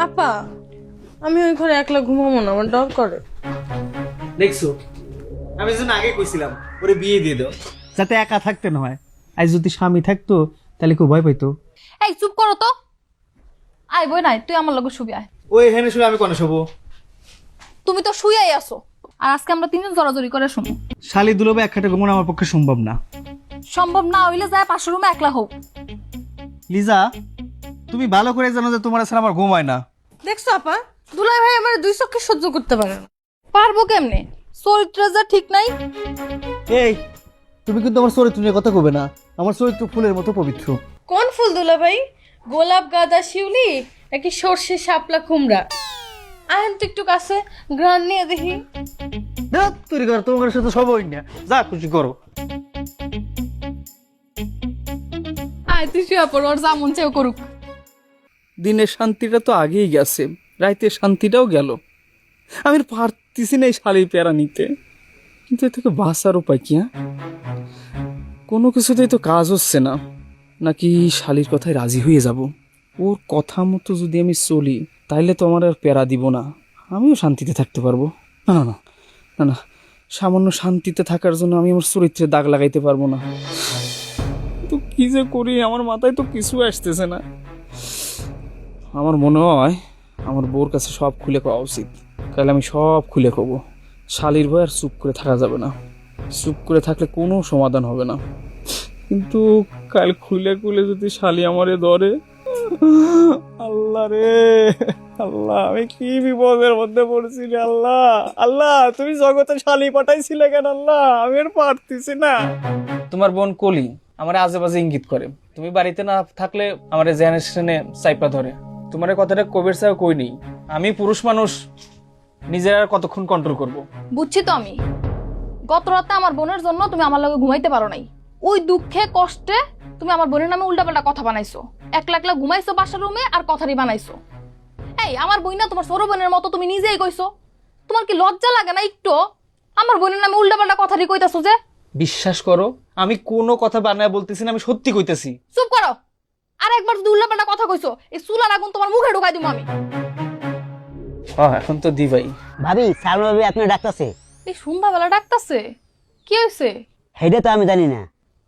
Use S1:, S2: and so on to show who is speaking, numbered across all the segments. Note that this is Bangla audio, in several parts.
S1: আপা আমি ওই ঘরে একলা ঘুমাবো না, আমার ডর করে।
S2: দেখছো, আমি যেন আগে কইছিলাম ওরে বিয়ে দিয়ে দাও, যাতে একা থাকতে না হয়। আজ যদি স্বামী থাকতো তাহলে কেউ ভয় পাইতো।
S3: এই চুপ করো তো, আয় বই নাই, তুই আমার লগে শুবি আয়।
S2: ওই এখানে শুয়ে আমি কোনে শোবো?
S3: তুমি তো শুয়াই আসো, আর আজকে আমরা তিনজন জড়াজড়ি করে শুনো।
S2: শালি দুলবে এক খাটে ঘুমানো আমার পক্ষে সম্ভব না।
S3: সম্ভব না হইলে যায় পাশের রুমে একলা হোক।
S2: লিজা, তুমি ভালো করে জানো যে তোমার ছাড়া আমার ঘুম হয় না।
S1: দেখছো আপা, দুলাই ভাই আমার দুই চোখে সহ্য করতে পারে না।
S3: পারবো কেমনে, চরিত্র যা ঠিক নাই।
S2: এই, তুমি কিন্তু আমার চরিত্র নিয়ে কথা কবে না। আমার চরিত্র ফুলের মতো পবিত্র।
S1: কোন ফুল দুলা ভাই? গোলাপ, গাঁদা, শিউলি নাকি সর্ষে, শাপলা, কুমড়া? আহেন তো একটু কাছে গ্রান নিয়ে দেখি।
S2: তৈরি কর, তোমার সাথে সব হই না, যা খুশি করো।
S3: আয় তুই শুয়ে পড়, ওর যা মন চেয়েও করুক।
S4: দিনের শান্তিটা তো আগেই গেছে, রাইতের শান্তিটাও গেল। আমি আর পারতেছি না এই শালির প্যারা নিতে, কিন্তু এ থেকে বাঁচার উপায় কি? কোনো কিছুতেই তো কাজ হচ্ছে না। নাকি শালির কথায় রাজি হয়ে যাব? ওর কথা মতো যদি আমি চলি তাইলে তো আমার আর প্যারা দিব না, আমিও শান্তিতে থাকতে পারবো। না না না না না, সামান্য শান্তিতে থাকার জন্য আমি আমার চরিত্রে দাগ লাগাইতে পারবো না। তো কি যে করি, আমার মাথায় তো কিছু আসতেছে না। আমার মনে হয় আমার বউর কাছে সব খুলে কওয়া উচিত। তাহলে আমি সব খুলে কব। শালির ভয় আর চুপ করে থাকা যাবে না, চুপ করে থাকলে কোনো সমাধান হবে না। কিন্তু কাল খুলে খুলে যদি শালি আমারে ধরে, আল্লাহ রে আল্লাহ, আমি কি বিপদের মধ্যে পড়ছি রে আল্লাহ। আল্লাহ, তুমি জগতে শালি পাঠাইছিলে কেন আল্লাহ? আমি আর পারতেছি না। তোমার বোন কলি আমার আজে বাজে ইঙ্গিত করে, তুমি বাড়িতে না থাকলে আমার জেনারেশনে চাইপা ধরে। তোমার কথাটা কবির সাহেব কই নেই, আমি পুরুষ মানুষ, নিজের আর কতক্ষণ কন্ট্রোল করব?
S3: বুঝছি তো আমি, গত রাতে আমার বোনের জন্য তুমি আমার লগে ঘুমাইতে পারো নাই। ওই দুঃখে কষ্টে তুমি আমার বোনের নামে উল্টাপাল্টা কথা বানাইছো, একলা একলা ঘুমাইছো বাসার রুমে আর কথারই বানাইছো। এই আমার বই না তোমার ছোট বোনের মতো, তুমি নিজেই কইছো। তোমার কি লজ্জা লাগে না একটু? আমার বোনের নামে উল্টাপাল্টা কথারই কইতাছো যে।
S4: বিশ্বাস করো, আমি কোনো কথা বানায় বলতেছি না, আমি সত্যি কইতেছি।
S3: চুপ করো, আর একবার যদি উল্টাপাল্টা কথা কইছো এই চুলার আগুন তোমার মুখে ঢুকাই দিবো আমি।
S4: এখন তো দি ভাই।
S5: ভাবি, সালমা ভাবি আপনি ডাকতেছে।
S3: এই সন্ধ্যাবেলা ডাকতাছে, কি হয়েছে?
S5: হেডে তো আমি জানি না।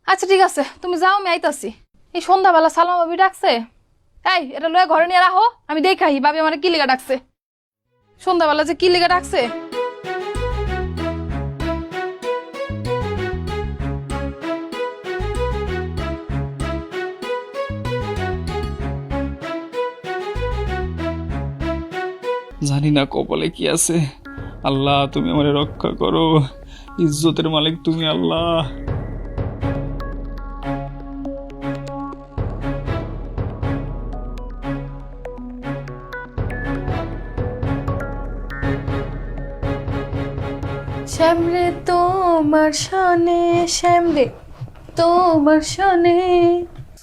S3: আচ্ছা ঠিক আছে, তুমি যাও, আমি আইতাছি। এই সন্ধ্যাবেলা সালমা ভাবি ডাকছে। এই এটা লয়ে ঘরে নিয়ে রাখো, আমি দেখাই ভাবি আমার কি লিগা ডাকছে। সন্ধ্যাবেলা যে কি লিগা ডাকছে।
S4: জানি না কপালে কি আছে। আল্লাহ, তুমি আমারে রক্ষা করো, ইজ্জতের মালিক তুমি আল্লাহ।
S1: শ্যামরে তোমার সনে, শ্যামরে তোমার সনে,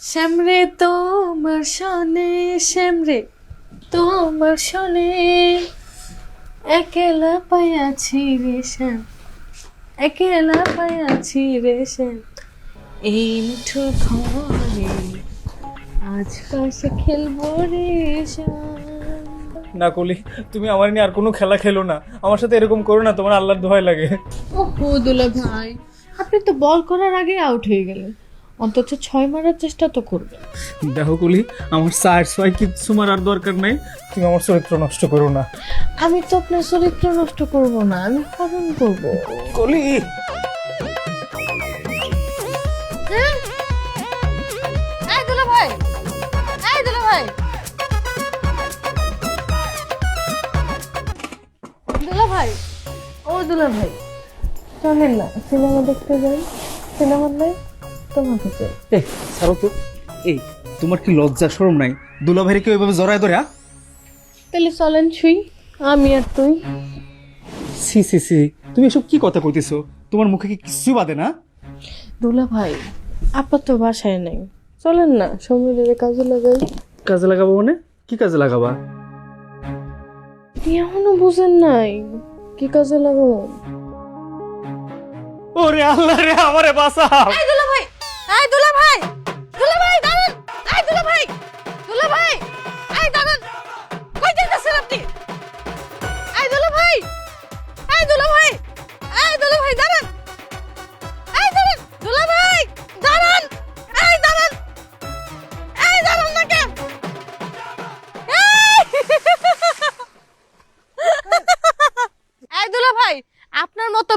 S1: শ্যামরে তোমার সনে, শ্যামরে তোমার সনে, একলা পাইয়াছি রে শ্যাম, একলা পাইয়াছি রে শ্যাম, এই মিঠু ঘরে আজ পাশে খেলবো রে শ্যাম।
S4: না কলি, তুমি আমার নিয়ে আর কোনো খেলা খেলো না, আমার সাথে এরকম করো না, তোমার আল্লাহর দোহাই লাগে।
S1: ওহো দুলা ভাই, আপনি তো বল করার আগে আউট হয়ে গেলেন, অন্তত 6 মারার চেষ্টা তো করবেন।
S4: দেখো কলি, আমার 4-6 কিচ্ছু মারার দরকার নেই, তুমি আমার চরিত্র নষ্ট করো না।
S1: আমি তো আপনার চরিত্র নষ্ট করব না, আমি হরণ করব।
S4: কলি,
S3: এই দুলা ভাই, এই দুলা ভাই, দুলা ভাই,
S1: ও দুলা ভাই, চলেন না সিনেমা দেখতে যাই। সিনেমার নাই তোমাকে চাই।
S4: এই ছাড়ো তো। এই, তোমার কি লজ্জা শরম নাই? দুলা ভাইরে কি ওইভাবে জড়ায় ধরে?
S1: তাহলে চলেন শুই, আমি আর তুই।
S4: সি সি সি, তুমি এসব কি কথা কইতেছো? তোমার মুখে কি কিছু বাদে না?
S1: দুলা ভাই আপাতত বাসায় নেই, চলেন না সমুদ্রের কাজে লাগাই।
S4: কাজে লাগাবো মানে? কি কাজে লাগাবা?
S1: এখনো বুঝেন নাই কি কাজে লাগাবো?
S4: ওরে আল্লাহ রে, আমারে বাঁচাও।
S3: এই দুলা ভাই, এই দুলা ভাই, দুলা ভাই দাঁড়ান, এই দুলা ভাই, দুলা ভাই, এই দাঁড়ান, কই যান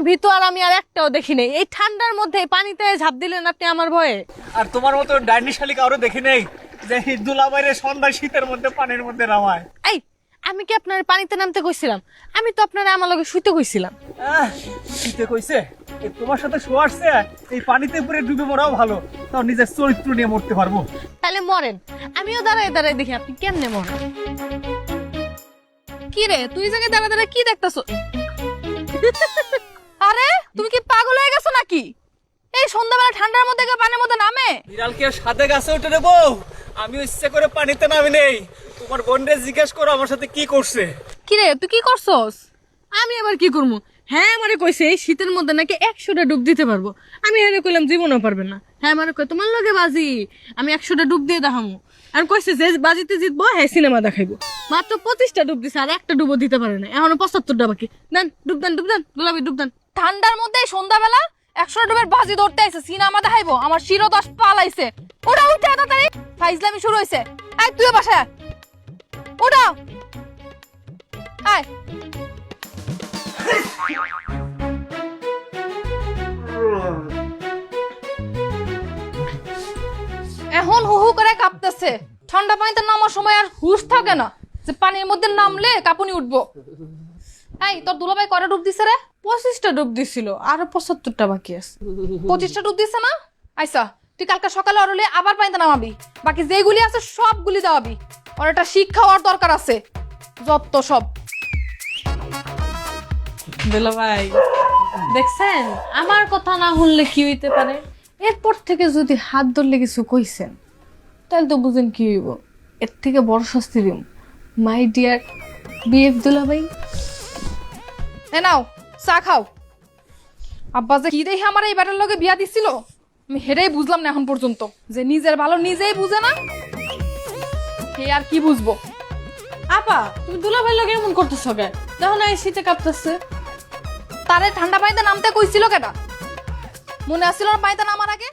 S1: ভীতু আর আমি আর একটাও দেখি নাই। এই ঠান্ডার মধ্যে এই পানিতে ঝাঁপ দিলেন আপনি আমার ভয়ে।
S2: আর তোমার মতো ডাইনি শালি কারো দেখি নেই যে দুলাভাইরে সন্ধ্যা শীতের মধ্যে পানির মধ্যে নামায়।
S1: এই আমি কি আপনার পানিতে নামতে কইছিলাম? আমি তো আপনার আমার লগে শুইতে কইছিলাম।
S2: শীতে কইছে তোমার সাথে শোয়ারছে এই পানিতে পুরে ডুবে মরাও ভালো, তাও নিজের চরিত্র নিয়ে মরতে পারবো।
S1: তাহলে মরেন, আমিও দাঁড়ায় দাঁড়ায় দেখি আপনি কেমনে মরেন। কি রে তুই জায়গায় দাঁড়া দাঁড়া কি দেখতেছ?
S3: আরে তুমি কি পাগল হয়ে গেছো নাকি? এই সন্ধ্যাবেলা ঠান্ডার মধ্যে কেউ পানির মধ্যে নামে?
S2: বিড়ালকে সাথে গাছে উঠে দেবো? আমি ইচ্ছে করে পানিতে নামি নেই। তোমার বোনরে জিজ্ঞেস করো আমার সাথে কি করছে।
S3: কি রে তুই কি করছস?
S1: আমি আবার কি করবো? হ্যাঁ আমারে কইছে এই শীতের মধ্যে নাকি 100টা ডুব দিতে পারবো। আমি হেরে কইলাম জীবনও পারবে না। হ্যাঁ আমারে কই তোমার লগে বাজি, আমি 100টা ডুব দিয়ে দেখামু। আর কইছে যে বাজিতে জিতবো হ্যাঁ সিনেমা দেখাইবো। মাত্র 25টা ডুব দিছে আর একটা ডুবও দিতে পারে না, এখনো 75টা বাকি। দেন ডুব দেন ডুব দেন গোলাপি ডুব দেন।
S3: ঠান্ডার মধ্যে এই সন্ধ্যাবেলা 100 ডুবের বাজি ধরতে আইছে, সিনেমা দেখাইবো? আমার শিরোদশ পালাইছে। ওটা উঠে তাড়াতাড়ি, ফাইজলামি শুরু হইছে। আয় তুইও বাসায় আয়। ওটা আয়। এখন হু হু করে কাঁপতেছে। ঠান্ডা পানিতে নামার সময় আর হুশ থাকে না যে পানির মধ্যে নামলে কাঁপুনি উঠবো। এই তোর দুলাভাই কয়টা ডুব দিছে রে?
S1: 25টা ডুব দিছিল, আরো 75টা বাকি আছে।
S3: 25টা ডুব দিছে না? আইসা তুই কালকে সকালে অরলে আবার পানিতে নামাবি, বাকি যেগুলি আছে সবগুলি যাওয়াবি। ওর একটা শিক্ষা হওয়ার দরকার আছে, যত সব।
S1: বেলা ভাই দেখছেন আমার কথা না শুনলে কি হইতে পারে। এরপর থেকে যদি হাত ধরলে কিছু কইছেন তাহলে তো বুঝেন কি হইব। এর থেকে বড় শাস্তি দিম। মাই ডিয়ার বিএফ দুলা ভাই।
S3: এ নাও চা খাও। আব্বা যে কি দেখে আমার এই ব্যাটার লগে বিয়া দিছিল আমি হেরেই বুঝলাম না এখন পর্যন্ত, যে নিজের ভালো নিজেই বুঝে না, হে আর কি বুঝবো।
S1: আপা তুমি দুলা ভাই লগে এমন করতেছ কেন? দেখো না এই শীতে কাঁপতেছে।
S3: তারে ঠান্ডা পানিতে নামতে কইছিল কেটা? মনে আসছিল না পানিতে নামার আগে?